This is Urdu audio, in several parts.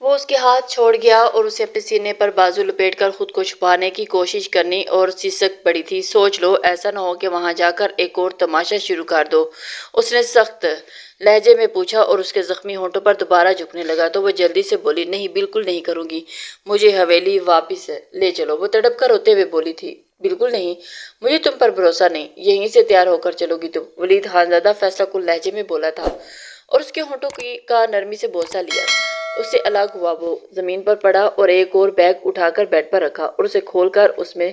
وہ اس کے ہاتھ چھوڑ گیا اور اسے اپنے سینے پر بازو لپیٹ کر خود کو چھپانے کی کوشش کرنی اور سسک پڑی تھی۔ سوچ لو ایسا نہ ہو کہ وہاں جا کر ایک اور تماشا شروع کر دو، اس نے سخت لہجے میں پوچھا اور اس کے زخمی ہونٹوں پر دوبارہ جھکنے لگا تو وہ جلدی سے بولی، نہیں بالکل نہیں کروں گی، مجھے حویلی واپس لے چلو۔ وہ تڑپ کر روتے ہوئے بولی تھی، بالکل نہیں، مجھے تم پر بھروسہ نہیں، یہیں سے تیار ہو کر چلو گی تم؟ ولید خانزادہ فیصلہ کن لہجے میں بولا تھا اور اس کے ہونٹوں کا نرمی سے بوسہ لیا۔ اس سے الگ ہوا، وہ زمین پر پڑا اور ایک اور بیگ اٹھا کر بیڈ پر رکھا اور اسے کھول کر اس میں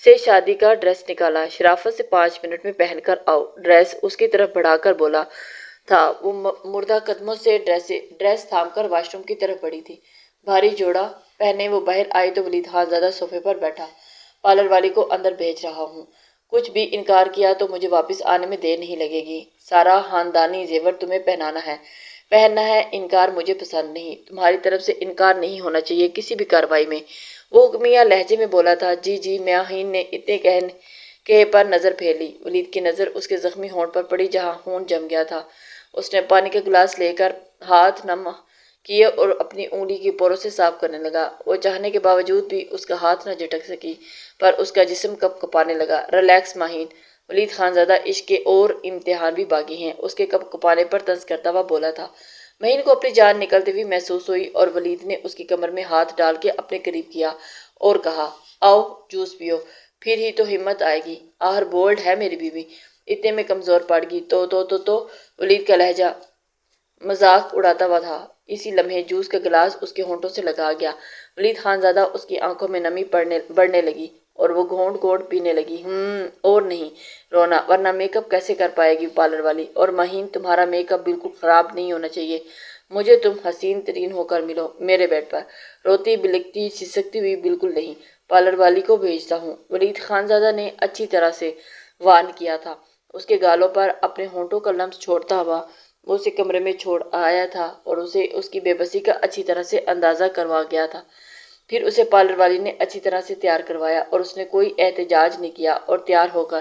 سے شادی کا ڈریس نکالا۔ شرافت سے 5 منٹ میں پہن کر آؤ۔ ڈریس اس کی طرف بڑھا کر بولا تھا۔ وہ مردہ قدموں سے ڈریس تھام کر واش روم کی طرف بڑھی تھی۔ بھاری جوڑا پہنے وہ باہر آئی تو ولید خانزادہ صوفے پر بیٹھا، پارلر والی کو اندر بھیج رہا ہوں، کچھ بھی انکار کیا تو مجھے واپس آنے میں دیر نہیں لگے گی۔ سارا خاندانی زیور تمہیں پہننا ہے، انکار مجھے پسند نہیں، تمہاری طرف سے انکار نہیں ہونا چاہیے کسی بھی کارروائی میں، وہ حکمیہ لہجے میں بولا تھا۔ جی جی، ماہین نے اتنے کہے پر نظر پھیر لی۔ ولید کی نظر اس کے زخمی ہونٹ پر پڑی جہاں خون جم گیا تھا۔ اس نے پانی کا گلاس لے کر ہاتھ نم کیے اور اپنی انگلی کی پوروں سے صاف کرنے لگا۔ وہ چاہنے کے باوجود بھی اس کا ہاتھ نہ جھٹک سکی، پر اس کا جسم کپ کپانے لگا۔ ریلیکس ماہین، ولید خانزادہ، عشق کے اور امتحان بھی باقی ہیں، اس کے کپ کپانے پر طنز کرتا ہوا بولا تھا۔ ماہین کو اپنی جان نکلتے ہوئی محسوس ہوئی اور ولید نے اس کی کمر میں ہاتھ ڈال کے اپنے قریب کیا اور کہا، آؤ جوس پیو، پھر ہی تو ہمت آئے گی، آخر بولڈ ہے میری بیوی، اتنے میں کمزور پڑ گی تو ولید کا لہجہ مذاق اڑاتا ہوا تھا۔ اسی لمحے جوس کا گلاس اس کے ہونٹوں سے لگا گیا۔ ولید خانزادہ، اس کی آنکھوں میں نمی بڑھنے لگی اور وہ گھونٹ گھونٹ پینے لگی۔ اور نہیں رونا، ورنہ میک اپ کیسے کر پائے گی پارلر والی؟ اور ماہین، تمہارا میک اپ بالکل خراب نہیں ہونا چاہیے، مجھے تم حسین ترین ہو کر ملو میرے بیڈ پر، روتی بلکتی سسکتی ہوئی بالکل نہیں، پارلر والی کو بھیجتا ہوں۔ ولید خانزادہ نے اچھی طرح سے وارن کیا تھا، اس کے گالوں پر اپنے ہونٹوں کا لمس چھوڑتا ہوا وہ اسے کمرے میں چھوڑ آیا تھا اور اسے اس کی بے بسی کا اچھی طرح سے اندازہ کروا گیا تھا۔ پھر اسے پارلر والی نے اچھی طرح سے تیار کروایا اور اس نے کوئی احتجاج نہیں کیا اور تیار ہو کر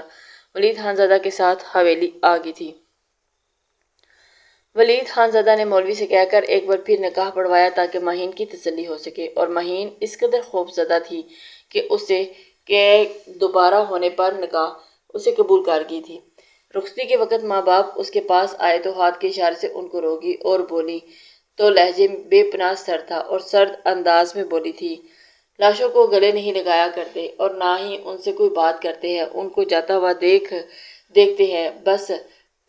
ولید خانزادہ کے ساتھ حویلی آ گئی تھی۔ ولید خانزادہ نے مولوی سے کہہ کر ایک بار پھر نکاح پڑھوایا تاکہ ماہین کی تسلی ہو سکے، اور ماہین اس قدر خوفزدہ تھی کہ دوبارہ ہونے پر نکاح اسے قبول کر گئی تھی۔ رخصتی کے وقت ماں باپ اس کے پاس آئے تو ہاتھ کے اشارے سے ان کو روکی اور بولی تو لہجے بے پناہ سرد تھا اور سرد انداز میں بولی تھی، لاشوں کو گلے نہیں لگایا کرتے اور نہ ہی ان سے کوئی بات کرتے ہیں، ان کو جاتا ہوا دیکھتے ہیں، بس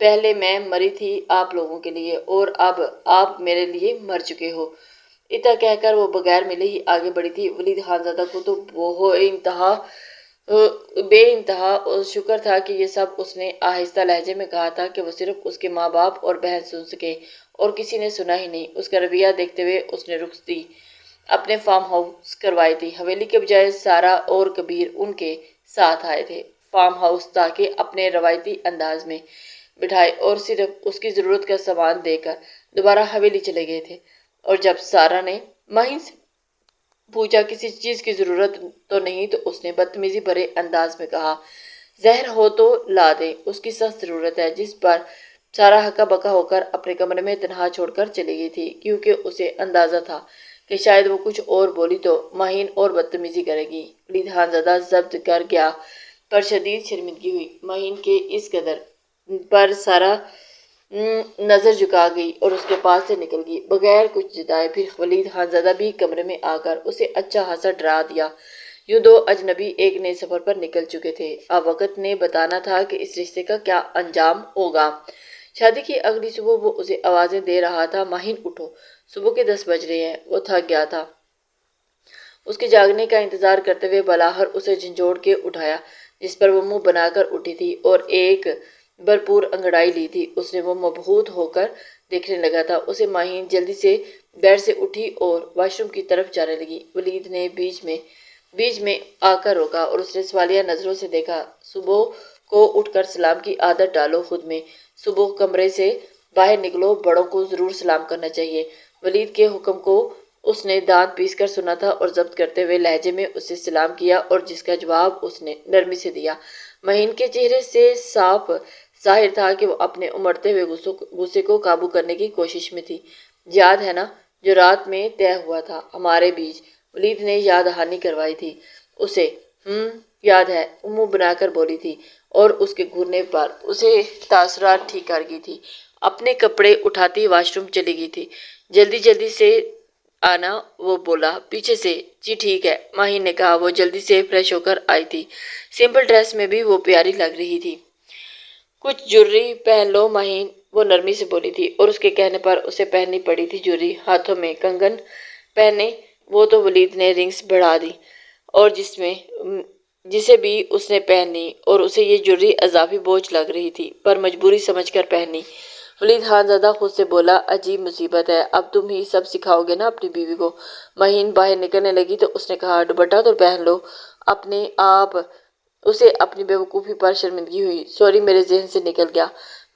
پہلے میں مری تھی آپ لوگوں کے لیے اور اب آپ میرے لیے مر چکے ہو۔ اتنا کہہ کر وہ بغیر ملے ہی آگے بڑھی تھی۔ ولید خانزادہ کو تو بے انتہا شکر تھا کہ یہ سب اس نے آہستہ لہجے میں کہا تھا کہ وہ صرف اس کے ماں باپ اور بہن سن سکے اور کسی نے سنا ہی نہیں۔ اس کا رویہ دیکھتے ہوئے اس نے رخصتی اپنے فارم ہاؤس کروائی تھی۔ حویلی کے بجائے سارا اور کبیر ان کے ساتھ آئے تھے۔ فارم ہاؤس تاکہ اپنے روایتی انداز میں بٹھائے اور صرف اس کی ضرورت کا سامان دے کر دوبارہ حویلی چلے گئے تھے۔ اور جب سارا نے ماہین سے پوچھا کسی چیز کی ضرورت تو نہیں تو اس نے بدتمیزی بھرے انداز میں کہا، زہر ہو تو لا دے، اس کی سخت ضرورت ہے، جس پر سارا ہکا بکا ہو کر اپنے کمرے میں تنہا چھوڑ کر چلی گئی تھی کیونکہ اسے اندازہ تھا کہ شاید وہ کچھ اور بولی تو ماہین اور بدتمیزی کرے گی۔ ولید خانزادہ ضبط کر گیا پر شدید شرمندگی ہوئی۔ ماہین کے اس قدر پر سارا نظر جھکا گئی اور اس کے پاس سے نکل گئی بغیر کچھ جتائے۔ پھر ولید خانزادہ بھی کمرے میں آ کر اسے اچھا خاصا ڈرا دیا۔ یوں دو اجنبی ایک نئے سفر پر نکل چکے تھے۔ اب وقت نے بتانا تھا کہ اس رشتے کا کیا انجام ہوگا۔ شادی کی اگلی صبح وہ اسے آوازیں دے رہا تھا، ماہین اٹھو، صبح کے 10 بج رہے ہیں۔ وہ تھک گیا تھا۔ اس کے جاگنے کا انتظار کرتے ہوئے بالاخر اسے جھنجھوڑ کے اٹھایا جس پر وہ منہ بنا کر اٹھی تھی اور ایک بھرپور انگڑائی لی تھی۔ اس نے وہ مبہوت ہو کر دیکھنے لگا تھا اسے۔ ماہین جلدی سے بیڈ سے اٹھی اور واش روم کی طرف جانے لگی۔ ولید نے بیچ میں آ کر روکا اور اس نے سوالیہ نظروں سے دیکھا۔ صبح کو اٹھ کر سلام کی عادت ڈالو خود میں، صبح کمرے سے باہر نکلو بڑوں کو ضرور سلام کرنا چاہیے۔ ولید کے حکم کو اس نے دانت پیس کر سنا تھا اور ضبط کرتے ہوئے لہجے میں اسے سلام کیا اور جس کا جواب اس نے نرمی سے دیا۔ ماہین کے چہرے سے صاف ظاہر تھا کہ وہ اپنے امڑتے ہوئے غصے کو قابو کرنے کی کوشش میں تھی۔ یاد ہے نا جو رات میں طے ہوا تھا ہمارے بیچ۔ ولید نے یاد دہانی کروائی تھی اسے۔ یاد ہے، منہ بنا کر بولی تھی اور اس کے گھرنے پر اسے تاثرات ٹھیک کر گئی تھی۔ اپنے کپڑے اٹھاتی واش روم چلی گئی تھی۔ جلدی جلدی سے آنا، وہ بولا پیچھے سے۔ جی ٹھیک ہے، ماہین نے کہا۔ وہ جلدی سے فریش ہو کر آئی تھی۔ سمپل ڈریس میں بھی وہ پیاری لگ رہی تھی۔ کچھ جویلری پہن لو ماہین، وہ نرمی سے بولی تھی اور اس کے کہنے پر اسے پہننی پڑی تھی جویلری۔ ہاتھوں میں کنگن پہنے، وہ تو ولید نے رنگز بڑھا دی اور جسے بھی اس نے پہنی اور اسے یہ جویلری اضافی بوجھ لگ رہی تھی، پر مجبوری سمجھ کر پہنی۔ ولید خانزادہ خود سے بولا، عجیب مصیبت ہے، اب تم ہی سب سکھاؤ گے نا اپنی بیوی کو۔ ماہین باہر نکلنے لگی تو اس نے کہا، دوپٹہ تو پہن لو اپنے آپ۔ اسے اپنی بے وقوفی پر شرمندگی ہوئی۔ سوری، میرے ذہن سے نکل گیا۔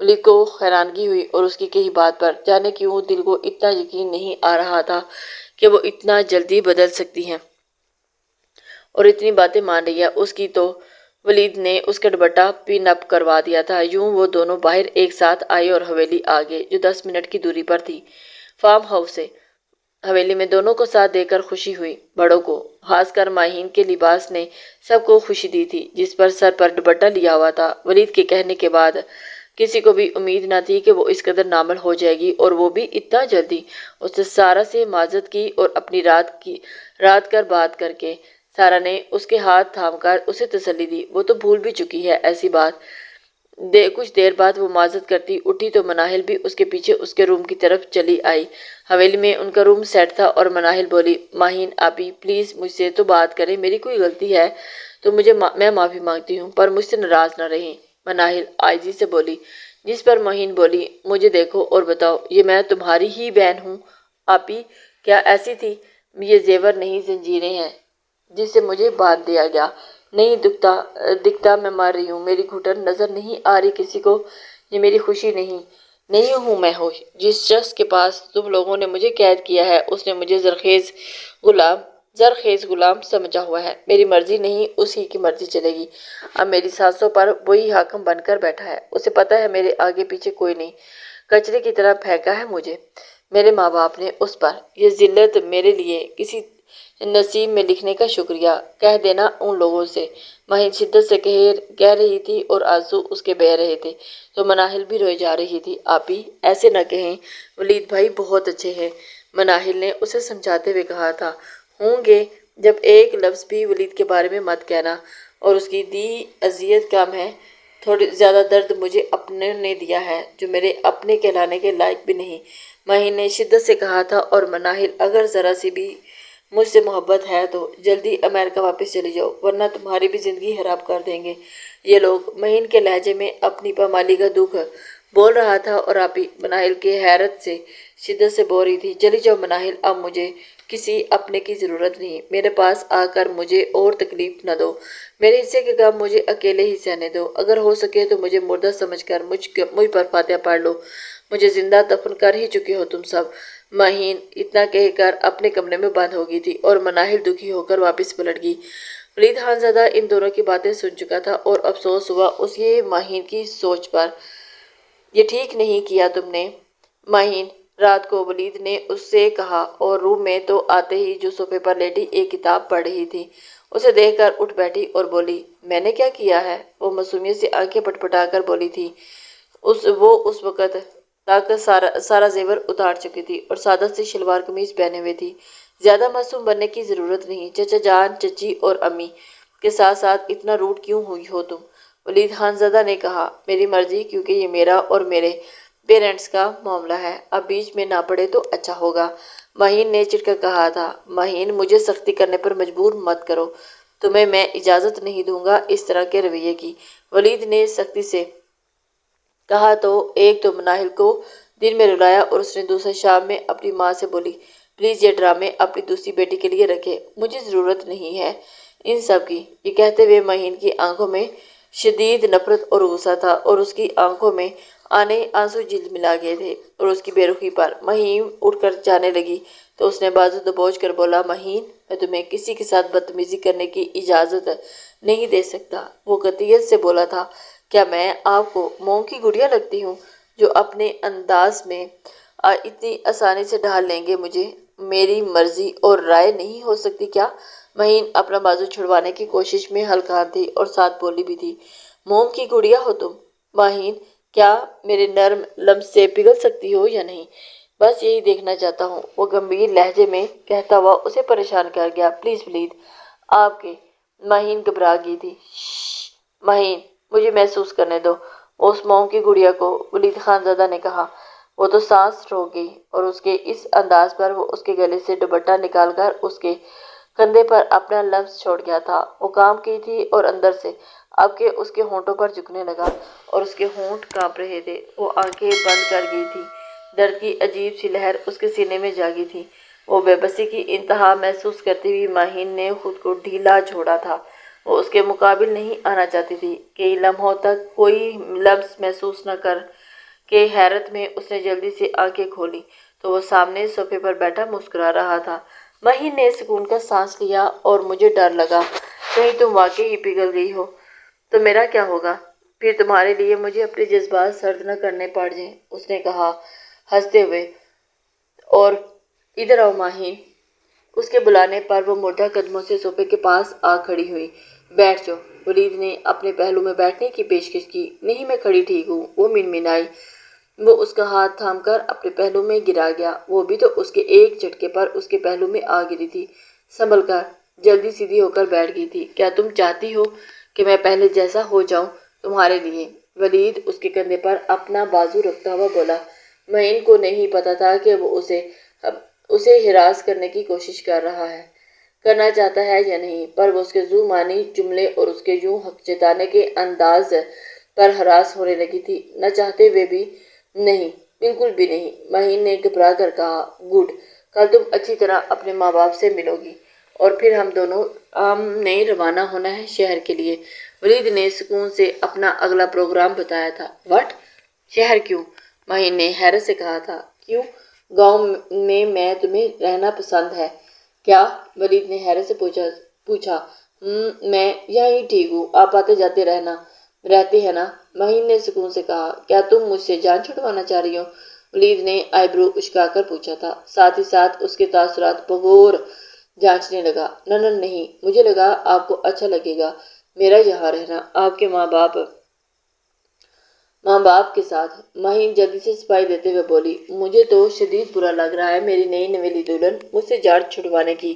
ولید کو حیرانگی ہوئی اور اس کی کہی بات پر جانے کیوں دل کو اتنا یقین نہیں آ رہا تھا کہ وہ اتنا جلدی بدل سکتی ہیں اور اتنی باتیں مان رہی ہے اس کی۔ تو ولید نے اس کا دوپٹہ پن اپ کروا دیا تھا۔ یوں وہ دونوں باہر ایک ساتھ آئے اور حویلی آ گئے جو 10 منٹ کی دوری پر تھی فارم ہاؤس سے۔ حویلی میں دونوں کو ساتھ دیکھ کر خوشی ہوئی۔ بڑوں کو، خاص کر ماہین کے لباس نے سب کو خوشی دی تھی، جس پر سر پر دوپٹہ لیا ہوا تھا۔ ولید کے کہنے کے بعد کسی کو بھی امید نہ تھی کہ وہ اس قدر نارمل ہو جائے گی، اور وہ بھی اتنا جلدی۔ اس نے سارا سے معذرت کی اور اپنی رات کر بات کر کے سارا نے اس کے ہاتھ تھام کر اسے تسلی دی۔ وہ تو بھول بھی چکی ہے ایسی بات۔ کچھ دیر بعد وہ معذرت کرتی اٹھی تو مناہل بھی اس کے پیچھے اس کے روم کی طرف چلی آئی۔ حویلی میں ان کا روم سیٹ تھا اور مناہل بولی، ماہین آپی پلیز مجھ سے تو بات کریں، میری کوئی غلطی ہے تو میں معافی مانگتی ہوں، پر مجھ سے ناراض نہ رہیں۔ مناہل عاجزی سے بولی، جس پر ماہین بولی، مجھے دیکھو اور بتاؤ، یہ میں تمہاری ہی بہن ہوں آپی، کیا ایسی تھی؟ یہ زیور نہیں زنجیریں ہیں جس سے مجھے باندھ دیا گیا۔ نہیں دکھتا میں مر رہی ہوں، میری گھٹن نظر نہیں آ رہی کسی کو، یہ میری خوشی نہیں ہوں میں ہوش۔ جس شخص کے پاس تم لوگوں نے مجھے قید کیا ہے اس نے مجھے زرخیز غلام سمجھا ہوا ہے۔ میری مرضی نہیں اسی کی مرضی چلے گی۔ اب میری سانسوں پر وہی حاکم بن کر بیٹھا ہے۔ اسے پتا ہے میرے آگے پیچھے کوئی نہیں، کچرے کی طرح پھینکا ہے مجھے میرے ماں باپ نے اس پر۔ یہ ذلت میرے لیے کسی نصیب میں لکھنے کا شکریہ کہہ دینا ان لوگوں سے، ماہین شدت سے کہہ رہی تھی اور آنسو اس کے بہہ رہے تھے تو مناہل بھی روئے جا رہی تھی۔ آپی ایسے نہ کہیں، ولید بھائی بہت اچھے ہیں، مناہل نے اسے سمجھاتے ہوئے کہا تھا۔ ہوں گے، جب ایک لفظ بھی ولید کے بارے میں مت کہنا، اور اس کی دی اذیت کم ہے، تھوڑی زیادہ درد مجھے اپنے نے دیا ہے جو میرے اپنے کہلانے کے لائق بھی نہیں، ماہین نے شدت سے کہا تھا۔ اور مناہل اگر ذرا سی بھی مجھ سے محبت ہے تو جلدی امریکہ واپس چلی جاؤ، ورنہ تمہاری بھی زندگی خراب کر دیں گے یہ لوگ۔ ماہین کے لہجے میں اپنی پامالی کا دکھ بول رہا تھا اور آپی مناہل کے حیرت سے شدت سے بول رہی تھی، چلی جاؤ مناہل، اب مجھے کسی اپنے کی ضرورت نہیں، میرے پاس آ کر مجھے اور تکلیف نہ دو، میرے حصے کے غم مجھے اکیلے ہی سہنے دو، اگر ہو سکے تو مجھے مردہ سمجھ کر مجھ پر فاتحہ پڑھ لو، مجھے زندہ دفن کر ہی چکے ہو تم سب۔ ماہین اتنا کہہ کر اپنے کمرے میں بند ہو گئی تھی اور مناہل دکھی ہو کر واپس پلٹ گئی۔ ولید خانزادہ ان دونوں کی باتیں سن چکا تھا اور افسوس ہوا اس یہ ماہین کی سوچ پر۔ یہ ٹھیک نہیں کیا تم نے ماہین، رات کو ولید نے اس سے کہا، اور روم میں تو آتے ہی جو صوفے پر لیٹی ایک کتاب پڑھ رہی تھی اسے دیکھ کر اٹھ بیٹھی اور بولی، میں نے کیا کیا ہے؟ وہ معصومیت سے آنکھیں پٹپٹا کر بولی تھی۔ وہ اس وقت تک سارا زیور اتار چکی تھی اور سادہ سی شلوار قمیض پہنے ہوئے تھی۔ زیادہ معصوم بننے کی ضرورت نہیں، چچا جان، چچی اور امی کے ساتھ ساتھ اتنا روڈ کیوں ہوئی ہو تم؟ ولید خانزادہ نے کہا، میری مرضی، کیونکہ یہ میرا اور میرے پیرنٹس کا معاملہ ہے، اب بیچ میں نہ پڑے تو اچھا ہوگا، ماہین نے چڑھ کر کہا تھا۔ ماہین، مجھے سختی کرنے پر مجبور مت کرو، تمہیں میں اجازت نہیں دوں گا اس طرح کے رویے کی، ولید نے سختی سے کہا تو ایک تو مناہل کو دن میں رلایا اور اس نے دوسرے شام میں اپنی ماں سے بولی، پلیز یہ ڈرامے اپنی دوسری بیٹی کے لیے رکھے، مجھے ضرورت نہیں ہے ان سب کی۔ یہ کہتے ہوئے ماہین کی آنکھوں میں شدید نفرت اور غصہ تھا اور اس کی آنکھوں میں آنسو جھلملا گئے تھے، اور اس کی بے رخی پر ماہین اٹھ کر جانے لگی تو اس نے بازو دبوچ کر بولا، ماہین، میں تمہیں کسی کے ساتھ بدتمیزی کرنے کی اجازت نہیں دے سکتا۔ وہ قطعیت سے بولا تھا، کیا میں آپ کو موم کی گڑیا لگتی ہوں جو اپنے انداز میں اتنی آسانی سے ڈھال لیں گے مجھے؟ میری مرضی اور رائے نہیں ہو سکتی کیا؟ مہین اپنا بازو چھڑوانے کی کوشش میں ہلکان تھی اور ساتھ بولی بھی تھی، موم کی گڑیا ہو تم مہین، کیا میرے نرم لمس سے پگھل سکتی ہو یا نہیں؟ بس یہی دیکھنا چاہتا ہوں، وہ گمبھیر لہجے میں کہتا ہوا اسے پریشان کر گیا۔ پلیز ولید، آپ کے مہین گھبرا گئی تھی۔ شش مہین، مجھے محسوس کرنے دو اس موم کی گڑیا کو، ولید خان زادہ نے کہا۔ وہ تو سانس روک گئی اور اس کے اس انداز پر وہ اس کے گلے سے دوپٹہ نکال کر اس کے کندھے پر اپنا لمس چھوڑ گیا تھا۔ وہ کانپ کی تھی اور اندر سے اب کہ اس کے ہونٹوں پر جھکنے لگا اور اس کے ہونٹ کانپ رہے تھے۔ وہ آنکھیں بند کر گئی تھی، درد کی عجیب سی لہر اس کے سینے میں جاگی تھی۔ وہ بے بسی کی انتہا محسوس کرتی ہوئی مہین نے خود کو ڈھیلا چھوڑا تھا۔ وہ اس کے مقابل نہیں آنا چاہتی تھی۔ کئی لمحوں تک کوئی لمس محسوس نہ کر کے حیرت میں اس نے جلدی سے آنکھیں کھولی تو وہ سامنے صوفے پر بیٹھا مسکرا رہا تھا۔ مہین نے سکون کا سانس لیا اور مجھے ڈر لگا کہیں تم واقعی ہی پگھل گئی ہو تو میرا کیا ہوگا؟ پھر تمہارے لیے مجھے اپنے جذبات سرد نہ کرنے پڑ جائیں، اس نے کہا ہنستے ہوئے۔ اور ادھر آؤ مہین۔ اس کے بلانے پر وہ مردہ قدموں سے صوفے کے پاس آ کھڑی ہوئی۔ بیٹھ جاؤ، ولید نے اپنے پہلو میں بیٹھنے کی پیشکش کی۔ نہیں میں کھڑی ٹھیک ہوں، وہ منمنائی۔ وہ اس کا ہاتھ تھام کر اپنے پہلو میں گرا گیا۔ وہ بھی تو اس کے ایک جھٹکے پر اس کے پہلو میں آ گری تھی۔ سنبھل کر جلدی سیدھی ہو کر بیٹھ گئی تھی۔ کیا تم چاہتی ہو کہ میں پہلے جیسا ہو جاؤں تمہارے لیے؟ ولید اس کے کندھے پر اپنا بازو رکھتا ہوا بولا۔ مہین کو نہیں پتا تھا کہ وہ اسے ہراس کرنے کی کوشش کرنا چاہتا ہے یا نہیں، پر وہ اس کے ذو معنی جملے اور اس کے یوں حق جتانے کے انداز پر ہراس ہونے لگی تھی۔ نہ چاہتے ہوئے بھی نہیں، بالکل بھی نہیں، مہین نے گھبرا کر کہا۔ گڈ، کل تم اچھی طرح اپنے ماں باپ سے ملو گی اور پھر ہم نے روانہ ہونا ہے شہر کے لیے۔ ولید نے سکون سے اپنا اگلا پروگرام بتایا تھا۔ واٹ؟ شہر کیوں؟ مہین نے حیرت سے کہا تھا۔ کیوں؟ گاؤں میں تمہیں رہنا پسند ہے کیا؟ ولید نے حیرت سے پوچھا۔ میں یہاں ہی ٹھیک ہوں، آپ آتے جاتے رہتے ہیں نا؟ مہین نے سکون سے کہا۔ کیا تم مجھ سے جان چھڑوانا چاہ رہی ہو؟ ولید نے آئی برو اچکا کر پوچھا تھا، ساتھ ہی ساتھ اس کے تاثرات بغور جانچنے لگا۔ نہ نہیں، مجھے لگا آپ کو اچھا لگے گا میرا یہاں رہنا، آپ کے ماں باپ کے ساتھ۔ مہین جلدی سے صفائی دیتے ہوئے بولی۔ مجھے تو شدید برا لگ رہا ہے، میری نئی نویلی دلہن مجھ سے جان چھڑوانے کی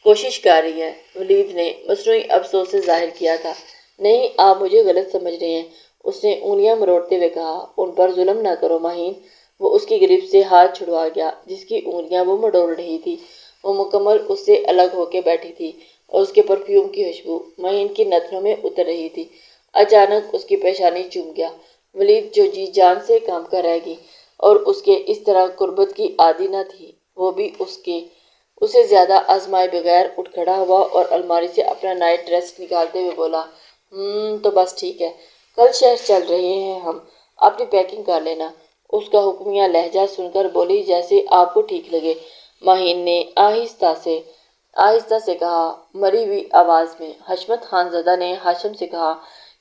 کوشش کر رہی ہے۔ ولید نے مصنوعی افسوس سے ظاہر کیا تھا۔ نہیں، آپ مجھے غلط سمجھ رہے ہیں، اس نے انگلیاں مروڑتے ہوئے کہا۔ ان پر ظلم نہ کرو مہین۔ وہ اس کی گرفت سے ہاتھ چھڑوا گیا جس کی انگلیاں وہ مروڑ رہی تھی۔ وہ مکمل اس سے الگ ہو کے بیٹھی تھی اور اس کے پرفیوم کی خوشبو مہین کی نتنوں میں اتر رہی تھی۔ اچانک اس کی پیشانی چوم گیا۔ ولید جو جی جان سے کام کر رہ گئی اور اس کے اس طرح قربت کی عادی نہ تھی، وہ بھی اسے زیادہ آزمائے بغیر اٹھ کھڑا ہوا اور الماری سے اپنا نائٹ ڈریس نکالتے ہوئے بولا۔ تو بس ٹھیک ہے، کل شہر چل رہے ہیں ہم، اپنی پیکنگ کر لینا۔ اس کا حکمیہ لہجہ سن کر بولی، جیسے آپ کو ٹھیک لگے۔ مہین نے آہستہ سے کہا، مری ہوئی آواز میں۔ حشمت خان زادہ نے ہاشم سے کہا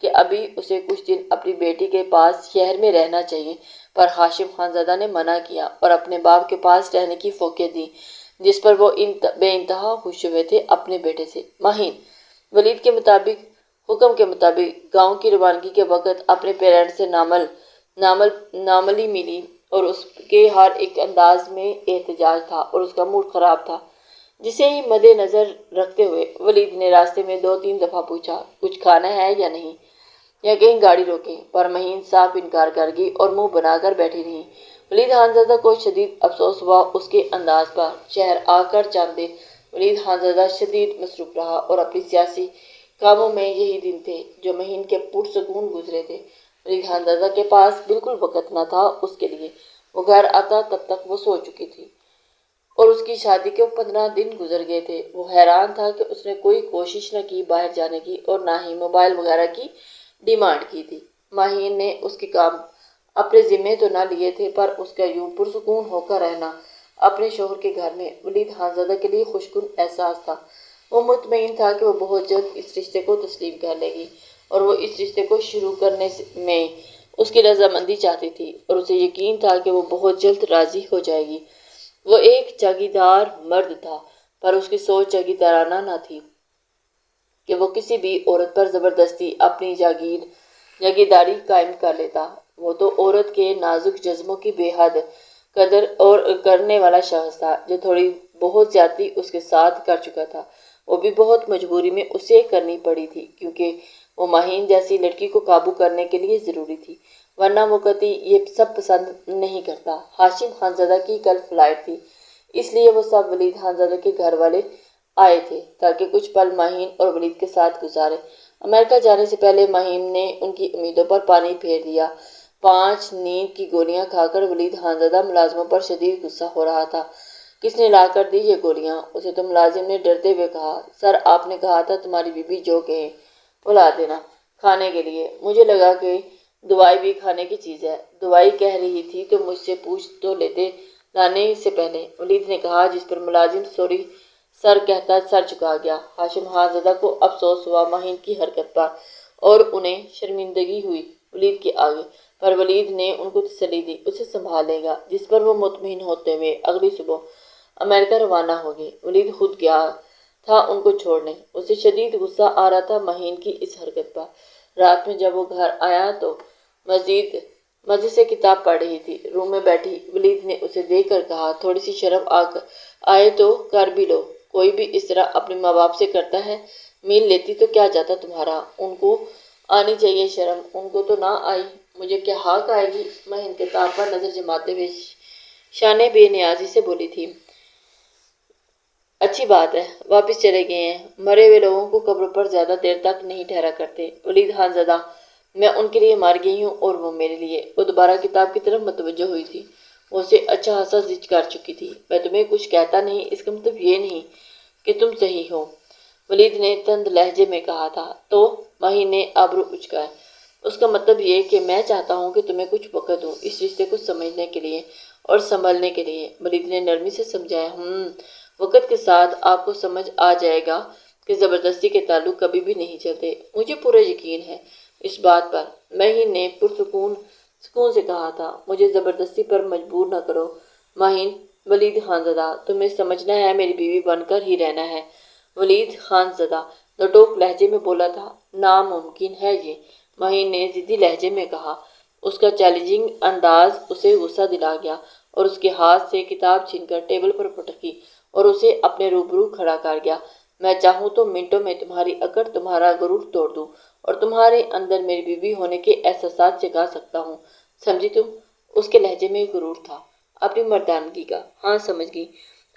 کہ ابھی اسے کچھ دن اپنی بیٹی کے پاس شہر میں رہنا چاہیے، پر ہاشم خان زادہ نے منع کیا اور اپنے باپ کے پاس رہنے کی فوقیت دی، جس پر وہ بے انتہا خوش ہوئے تھے اپنے بیٹے سے۔ مہین ولید کے حکم کے مطابق گاؤں کی روانگی کے وقت اپنے پیرنٹس سے نارملی ملی اور اس کے ہر ایک انداز میں احتجاج تھا اور اس کا موڈ خراب تھا، جسے ہی مد نظر رکھتے ہوئے ولید نے راستے میں 2-3 دفعہ پوچھا، کچھ کھانا ہے یا نہیں، یا کہیں گاڑی روکیں، پر مہین صاف انکار کر گئی اور منہ بنا کر بیٹھی رہی۔ ولید خانزادہ کو شدید افسوس ہوا اس کے انداز پر۔ شہر آ کر چند دن ولید خانزادہ شدید مصروف رہا اور اپنی سیاسی کاموں میں یہی دن تھے جو مہین کے پرسکون گزرے تھے۔ ولید خانزادہ کے پاس بالکل وقت نہ تھا اس کے لیے۔ وہ گھر آتا تب تک وہ سو چکی تھی اور اس کی شادی کے 15 دن گزر گئے تھے۔ وہ حیران تھا کہ اس نے کوئی کوشش نہ کی باہر جانے کی اور نہ ہی موبائل وغیرہ کی ڈیمانڈ کی تھی۔ مہین نے اس کے کام اپنے ذمے تو نہ لیے تھے، پر اس کا یوں پرسکون ہو کر رہنا اپنے شوہر کے گھر میں ولید خانزادہ کے لیے خوشگن احساس تھا۔ وہ مطمئن تھا کہ وہ بہت جلد اس رشتے کو تسلیم کر لے گی اور وہ اس رشتے کو شروع کرنے میں اس کی رضامندی چاہتی تھی اور اسے یقین تھا کہ وہ بہت جلد راضی ہو جائے گی۔ وہ ایک جاگیردار مرد تھا، پر اس کی سوچ جاگیردارانہ نہ تھی کہ وہ کسی بھی عورت پر زبردستی اپنی جاگیرداری قائم کر لیتا۔ وہ تو عورت کے نازک جذبوں کی بے حد قدر اور کرنے والا شخص تھا، جو تھوڑی بہت زیادتی اس کے ساتھ کر چکا تھا۔ وہ بھی بہت مجبوری میں اسے کرنی پڑی تھی، کیونکہ وہ ماہین جیسی لڑکی کو قابو کرنے کے لیے ضروری تھی، ورنہ وہ قطعی یہ سب پسند نہیں کرتا۔ ہاشم خانزادہ کی کل فلائٹ تھی، اس لیے وہ سب ولید خانزادہ کے گھر والے آئے تھے تاکہ کچھ پل ماہین اور ولید کے ساتھ گزارے۔ امریکہ جانے سے پہلے ماہین نے ان کی امیدوں پر پانی پھیر دیا۔ 5 نیند کی گولیاں کھا کر ولید خانزادہ ملازموں پر شدید غصہ ہو رہا تھا۔ کس نے لا کر دی یہ گولیاں؟ اسے تو ملازم نے ڈرتے ہوئے کہا۔ سر، آپ نے کہا تھا تمہاری بیوی جو کہے وہ لا دینا کھانے کے لیے۔ مجھے لگا کہ دوائی بھی کھانے کی چیز ہے۔ دوائی کہہ رہی تھی تو مجھ سے پوچھ تو لیتے لانے سے پہلے، ولید نے کہا، جس پر ملازم سوری سر کہتا سر جھکا گیا۔ ہاشم خانزادہ کو افسوس ہوا ماہین کی حرکت پر اور انہیں شرمندگی ہوئی ولید کے آگے، پر ولید نے ان کو تسلی دی، اسے سنبھال لے گا، جس پر وہ مطمئن ہوتے ہوئے اگلی صبح امریکہ روانہ ہو گئے۔ ولید خود گیا تھا ان کو چھوڑنے، اسے شدید غصہ آ رہا تھا ماہین کی اس حرکت پر۔ رات میں جب وہ گھر آیا تو مزے سے کتاب پڑھ رہی تھی۔ روم میں بیٹھی ولید نے اسے دیکھ کر کہا، تھوڑی سی شرم آئے تو کر بھی لو، کوئی بھی اس طرح اپنے ماں باپ سے کرتا ہے؟ میل لیتی تو کیا جاتا تمہارا؟ ان کو آنی چاہیے شرم، ان کو تو نہ آئی، مجھے کیا حق آئے گی؟ ماہین کتاب پر نظر جماتے ہوئے شانے بے نیازی سے بولی تھی۔ اچھی بات ہے، واپس چلے گئے ہیں، مرے ہوئے لوگوں کو قبروں پر زیادہ دیر تک نہیں ٹھہرا کرتے۔ ولید خانزادہ، میں ان کے لیے مر گئی ہوں اور وہ میرے لیے۔ وہ دوبارہ کتاب کی طرف متوجہ ہوئی تھی، وہ اسے اچھا خاصا زج کر چکی تھی۔ میں تمہیں کچھ کہتا نہیں، اس کا مطلب یہ نہیں کہ تم صحیح ہو، ولید نے تند لہجے میں کہا تھا۔ تو؟ ماہین نے ابرو اچکائے۔ اس کا مطلب یہ کہ میں چاہتا ہوں کہ تمہیں کچھ وقت دوں اس رشتے کو سمجھنے کے لیے اور سنبھلنے کے لیے، ولید نے نرمی سے سمجھایا۔ وقت کے ساتھ آپ کو سمجھ آ جائے گا کہ زبردستی کے تعلق کبھی بھی نہیں چلتے، مجھے پورا یقین ہے اس بات پر، ماہین نے سکون سے کہا تھا۔ مجھے زبردستی پر مجبور نہ کرو ماہین۔ ولید خانزادہ، تمہیں سمجھنا ہے میری بیوی بن کر ہی رہنا ہے۔ ولید خانزادہ لٹوک لہجے میں بولا تھا۔ ناممکن ہے یہ، ماہین نے ضدی لہجے میں کہا۔ اس کا چیلنجنگ انداز اسے غصہ دلا گیا اور اس کے ہاتھ سے کتاب چھین کر ٹیبل پر پٹکی اور اسے اپنے روبرو کھڑا کر گیا۔ میں چاہوں تو منٹوں میں تمہاری اکڑ، تمہارا غرور توڑ دوں اور تمہارے اندر میری بیوی ہونے کے احساسات جگا سکتا ہوں، سمجھی تم؟ اس کے لہجے میں غرور تھا، اپنی مردانگی کا۔ ہاں سمجھ گئی،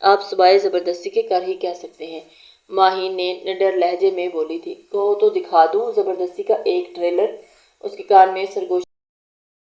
آپ سوائے زبردستی کے کر ہی کہہ سکتے ہیں، ماہین نے نڈر لہجے میں بولی تھی۔ کہو تو دکھا دوں زبردستی کا ایک ٹریلر؟ اس کے کان میں سرگوشی